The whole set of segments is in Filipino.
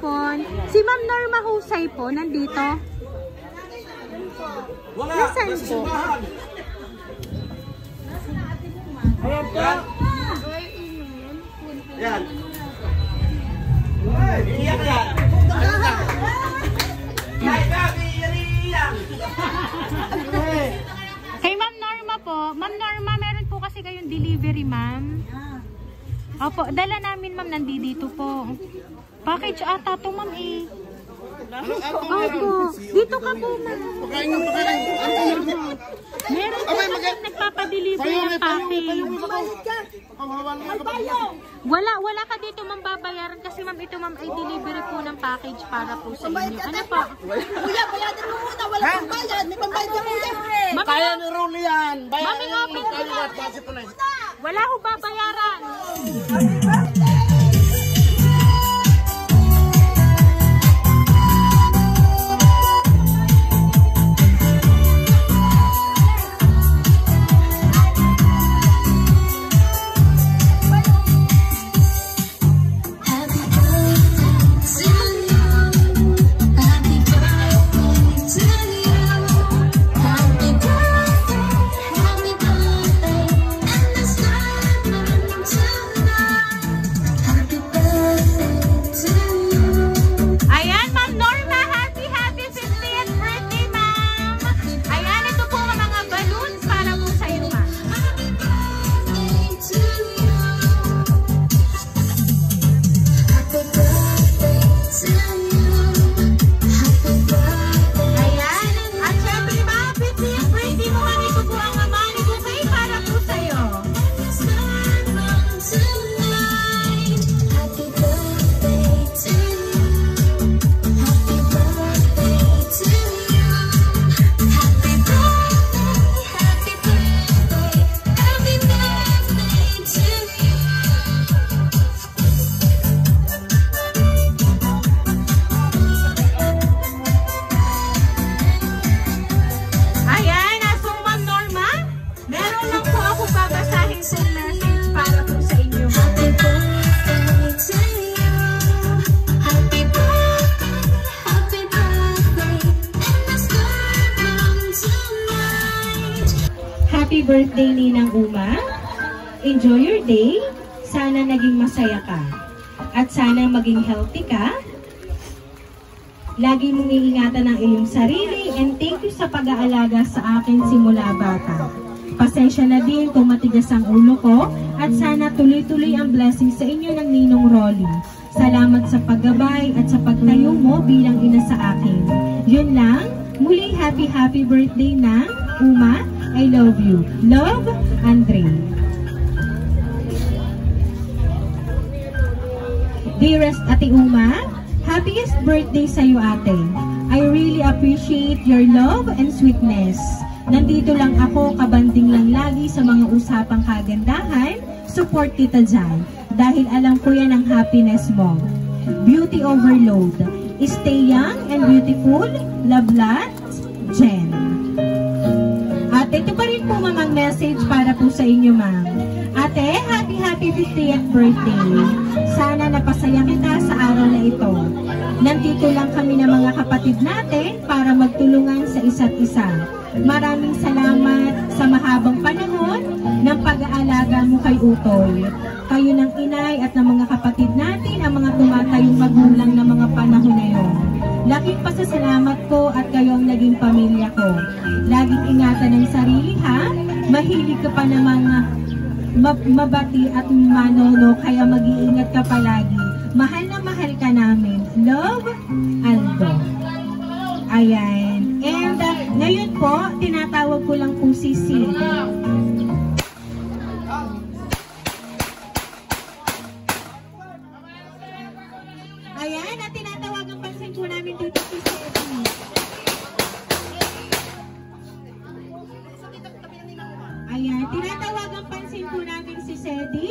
hapon. Si Ma'am Norma Husay po, nandito. Wala, nasaan nasa po? simbahan. Ayan po. Yan. Iiyak yan. Kay Ma'am Norma po. Ma'am Norma, meron po kasi kayong delivery, ma'am. Opo, dala namin, ma'am, nandito po. Package ata to, ma'am, eh. Opo, dito ka po, ma'am. Meron po kasi nagpapadeliver ng package. Wala ka dito, ma'am, babayaran kasi, ma'am, ito, ma'am, ay delivery po ng package para po sa inyo. Ano po? Kuya, bayadan mo muna. Wala pang bayad. May pambayad ka kuya. Kaya ni Rolly yan. Mami, open mo na. Wala ho babayaran. Happy birthday, Ninang Uma. Enjoy your day. Sana naging masaya ka. At sana maging healthy ka. Lagi mong iingatan ang iyong sarili and thank you sa pag-aalaga sa akin simula bata. Pasensya na din kung matigas ang ulo ko at sana tuloy-tuloy ang blessing sa inyo ng Ninong Rolly. Salamat sa paggabay at sa pagtayo mo bilang ina sa akin. Yun lang. Muli happy birthday na Uma. I love you. Love, Andre. Dearest Ate Uma, happiest birthday sa iyo, ate. I really appreciate your love and sweetness. Nandito lang ako, kabanding lang lagi sa mga usapang kagandahan. Support kita dyan. Dahil alam ko yan ang happiness mo. Beauty overload. Stay young and beautiful. Love lots, Jen. At ito pa rin po mamang message para po sa inyo, ma'am. Ate, happy 50th birthday. Sana napasaya kita sa araw na ito. Nandito lang kami ng mga kapatid natin para magtulungan sa isa't isa. Maraming salamat sa mahabang panahon ng pag-aalaga mo kay Utoy. Kayo ng inay at ng mga kapatid natin ang mga tumatayong magulang ng mga panahon na yon. Laking pasasalamat ko at kayo ang naging pamilya ko. Laging ingatan ng sarili, ha? Mahilig ka pa ng mga mabati at manono, kaya mag-iingat ka palagi. Mahal na mahal ka namin. Love, Aldo. Ayan. And ngayon po, tinatawag ko lang po si Sid. Ayan, at tinatawagan pansin po namin dito si Sid. Ayan, tinatawagan pansin po namin si Sedi.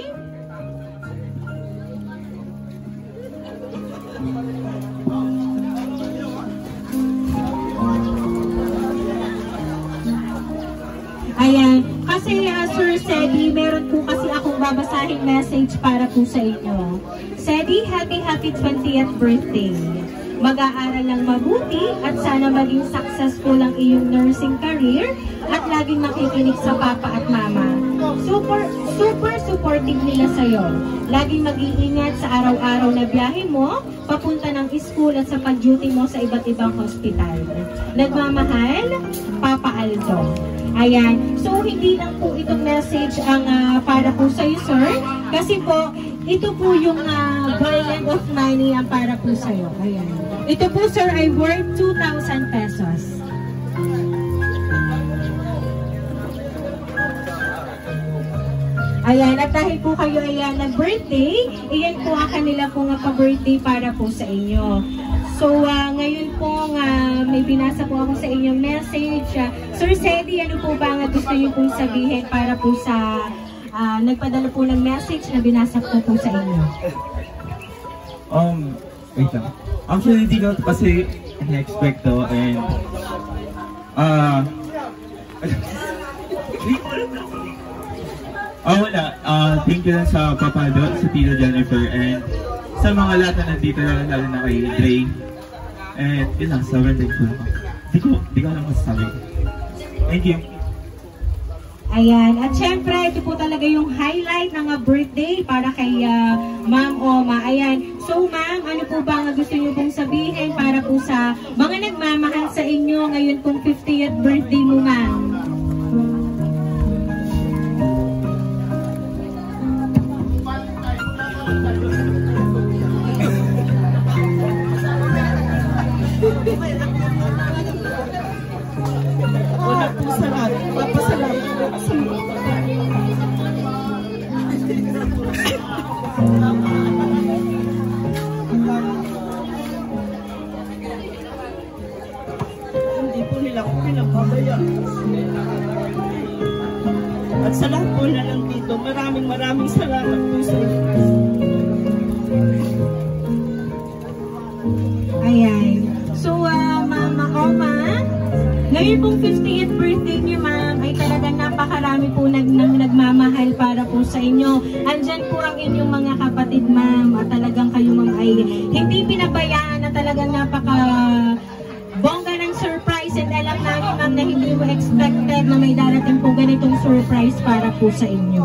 Ayan, kasi Sir Sedi, meron po kasi akong babasahing message para po sa inyo. Sedi, happy 20th birthday. Mag-aaral lang mabuti at sana maging successful ang iyong nursing career at laging makikinig sa papa at mama. Super supportive nila sa'yo. Laging mag-iingat sa araw-araw na biyahe mo, papunta ng school at sa pag-duty mo sa iba't ibang hospital. Nagmamahal, Papa Aldo. Ayan. So, hindi lang po itong message ang para po sa'yo, sir. Kasi po, ito po yung garland of money ang para po sa'yo. Ayan. Ito po, sir, ay worth 2,000 pesos. Ayan, at dahil po kayo ay nag-birthday, iyan po ang kanila po nga pa-birthday para po sa inyo. So, ngayon po may binasa po ako sa inyong message. Sir Sedi, ano po ba nga gusto niyo pong sabihin para po sa nagpadala po ng message na binasa ko po sa inyo? Wait lang. Actually, hindi ko kasi na-expect to and wala. Thank you lang sa Papa Do, sa Tita Jennifer, and sa mga lahat na nandito, lalo na kay Dre. And yun lang, sobrang thankful ako. Di ko alam masasabi. Thank you. Ayan. At syempre, ito po talaga yung highlight ng birthday para kay Ma'am Oma. Ayan. So, Ma'am, ano po ba ang gusto niyo pong sabihin para po sa mga nagmamahal sa inyo ngayon pong 50th birthday mo, Ma'am? Una po sa lahat, papasalamat po sa mga. Hindi po nila ako pinapabaya. At sa lahat po na nandito, maraming salamat po sa inyo. Ayan. So, Mama Oma, ngayon pong 50th birthday niyo, Ma'am, ay talagang napakarami po nagmamahal para po sa inyo. Andyan po ang inyong mga kapatid, Ma'am, at talagang kayo, Ma'am, ay hindi pinabayaan na talagang bongga ng surprise, and alam namin, Ma'am, na hindi mo expected na may darating po ganitong surprise para po sa inyo.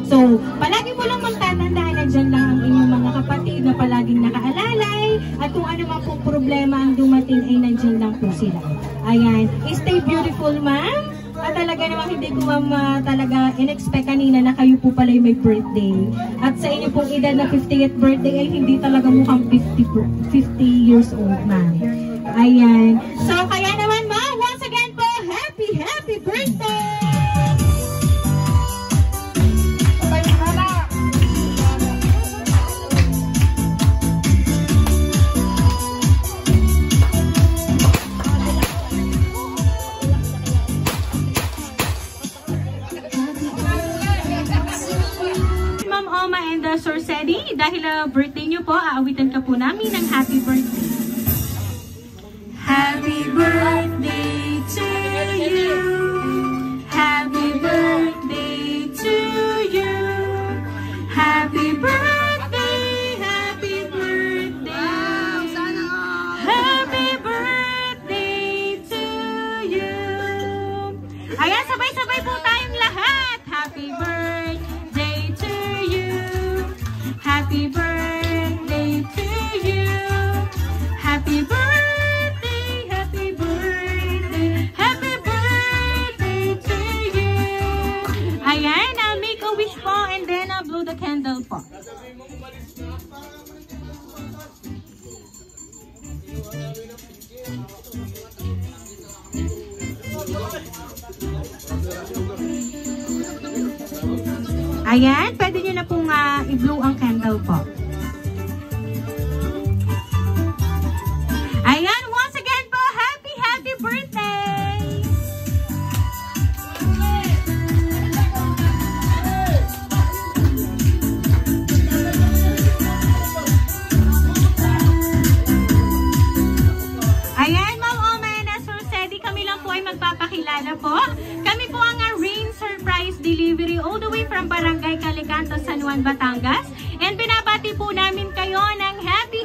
So, palagi mo lang magtatandaan na dyan lang ang inyong mga kapatid na palaging nakaalalay at kung ano man pong problema ang dumating ay nandyan lang po sila. Ayan. Stay beautiful, Ma'am. At talaga naman hindi ko, Ma'am, talaga in-expect kanina na kayo po pala may birthday. At sa inyo pong edad na 50th birthday ay hindi talaga mukhang 50 years old, Ma'am. Ayan. So, kaya naman, Ma'am, once again po, happy birthday! Sir Sedi, dahil birthday niyo po, aawitan ka po namin ng happy birthday. Happy birthday to you. Happy birthday to you. Happy birthday, happy birthday. Happy birthday to you. Ayan, sabay-sabay po tayong lahat. Happy birthday to you. Happy birthday to you. Happy birthday, happy birthday, happy birthday to you. Ayan, make a wish po and then blow the candle po. Ayan, pwede nyo na pong i-blow ang candle po. Ayan, once again po, happy birthday! Ayan, Ma'am Oma and Sir Sedi, kami lang po ay magpapakilala po. Kami po ang Rain Surprise surprise delivery all the way from Barangay Calicanto, San Juan, Batangas. And binabati po namin kayo ng Happy